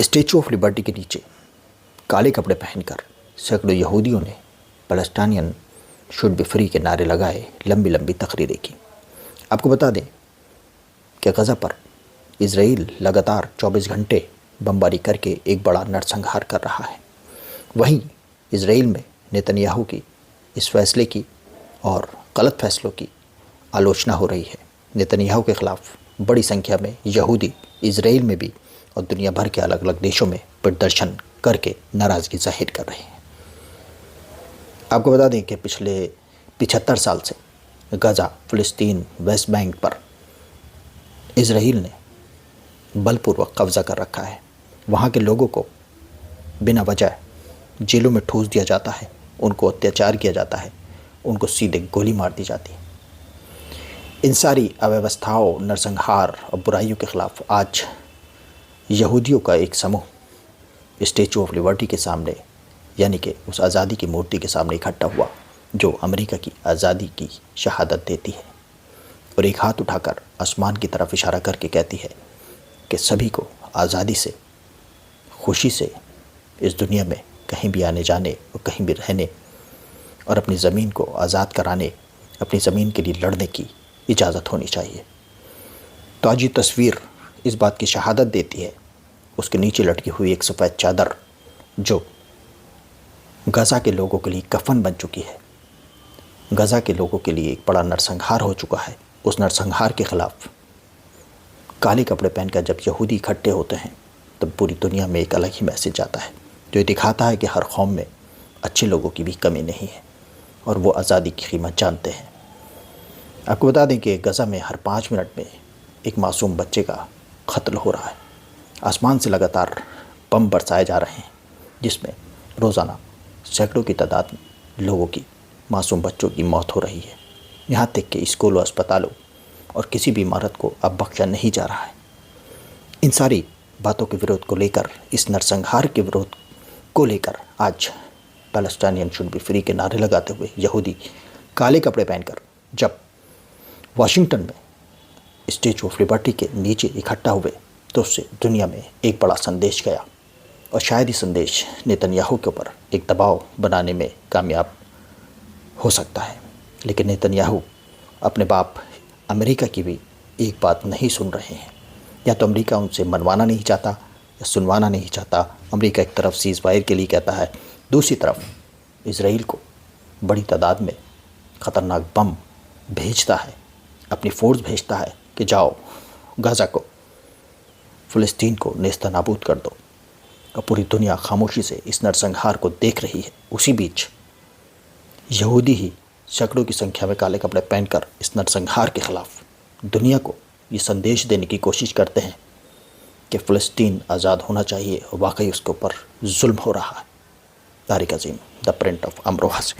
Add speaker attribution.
Speaker 1: Statue of Liberty کے نیچے کالے کپڑے پہن کر سینکڑوں یہودیوں نے پیلسٹینین شوڈ بی فری کے نعرے لگائے، لمبی لمبی تقریریں کی۔ آپ کو بتا دیں کہ غزہ پر اسرائیل لگاتار 24 گھنٹے بمباری کر کے ایک بڑا نرسنہار کر رہا ہے۔ وہیں اسرائیل میں نتنیاہو کی اس فیصلے کی اور غلط فیصلوں کی آلوچنا ہو رہی ہے۔ نتنیاہو کے خلاف بڑی سنکھیا میں یہودی اسرائیل میں بھی اور دنیا بھر کے الگ الگ دیشوں میں پردرشن کر کے ناراضگی ظاہر کر رہے ہیں۔ آپ کو بتا دیں کہ پچھلے 75 سال سے غزہ، فلسطین، ویسٹ بینک پر اسرائیل نے بلپوروک قبضہ کر رکھا ہے۔ وہاں کے لوگوں کو بنا وجہ جیلوں میں ٹھوس دیا جاتا ہے، ان کو اتیاچار کیا جاتا ہے، ان کو سیدھے گولی مار دی جاتی ہے۔ ان ساری اویوستھاؤں، نرسنہار اور برائیوں کے خلاف آج یہودیوں کا ایک سموہ اسٹیچو آف لبرٹی کے سامنے، یعنی کہ اس آزادی کی مورتی کے سامنے اکٹھا ہوا جو امریکہ کی آزادی کی شہادت دیتی ہے، اور ایک ہاتھ اٹھا کر آسمان کی طرف اشارہ کر کے کہتی ہے کہ سبھی کو آزادی سے، خوشی سے اس دنیا میں کہیں بھی آنے جانے اور کہیں بھی رہنے اور اپنی زمین کو آزاد کرانے، اپنی زمین کے لیے لڑنے کی اجازت ہونی چاہیے۔ تو آج یہ تصویر اس بات کی شہادت دیتی ہے، اس کے نیچے لٹکی ہوئی ایک سفید چادر جو غزہ کے لوگوں کے لیے کفن بن چکی ہے، غزہ کے لوگوں کے لیے ایک بڑا نرسنہار ہو چکا ہے۔ اس نرسنہار کے خلاف کالے کپڑے پہن کر جب یہودی اکٹھے ہوتے ہیں تب پوری دنیا میں ایک الگ ہی میسج جاتا ہے جو یہ دکھاتا ہے کہ ہر قوم میں اچھے لوگوں کی بھی کمی نہیں ہے اور وہ آزادی کی قیمت جانتے ہیں۔ آپ کو بتا دیں کہ غزہ میں ہر 5 منٹ میں ایک معصوم بچے کا قتل ہو رہا ہے۔ آسمان سے لگاتار بم برسائے جا رہے ہیں جس میں روزانہ سینکڑوں کی تعداد میں لوگوں کی، معصوم بچوں کی موت ہو رہی ہے۔ یہاں تک کہ اسکولوں، اسپتالوں اور کسی بھی عمارت کو اب بخشا نہیں جا رہا ہے۔ ان ساری باتوں کے ورودھ کو لے کر، اس نرسنہار کے ورودھ کو لے کر آج پیلسٹینین شوڈ بی فری کے نعرے لگاتے ہوئے یہودی کالے کپڑے پہن کر جب واشنگٹن میں اسٹیچو آف لبرٹی کے نیچے اکٹھا ہوئے تو اس سے دنیا میں ایک بڑا سندیش گیا، اور شاید یہ سندیش نتنیاہو کے اوپر ایک دباؤ بنانے میں کامیاب ہو سکتا ہے۔ لیکن نتنیاہو اپنے باپ امریکہ کی بھی ایک بات نہیں سن رہے ہیں۔ یا تو امریکہ ان سے منوانا نہیں چاہتا یا سنوانا نہیں چاہتا۔ امریکہ ایک طرف سیز فائر کے لیے کہتا ہے، دوسری طرف اسرائیل کو بڑی تعداد میں خطرناک بم بھیجتا ہے، اپنی فورس بھیجتا ہے کہ جاؤ غزہ کو، فلسطین کو نیست نابود کر دو، اور پوری دنیا خاموشی سے اس نرسنہار کو دیکھ رہی ہے۔ اسی بیچ یہودی ہی سینکڑوں کی سنکھیا میں کالے کپڑے پہن کر اس نرسنہار کے خلاف دنیا کو یہ سندیش دینے کی کوشش کرتے ہیں کہ فلسطین آزاد ہونا چاہیے، اور واقعی اس کے اوپر ظلم ہو رہا ہے۔ طارق عظیم، دا پرنٹ آف امروہہ سے۔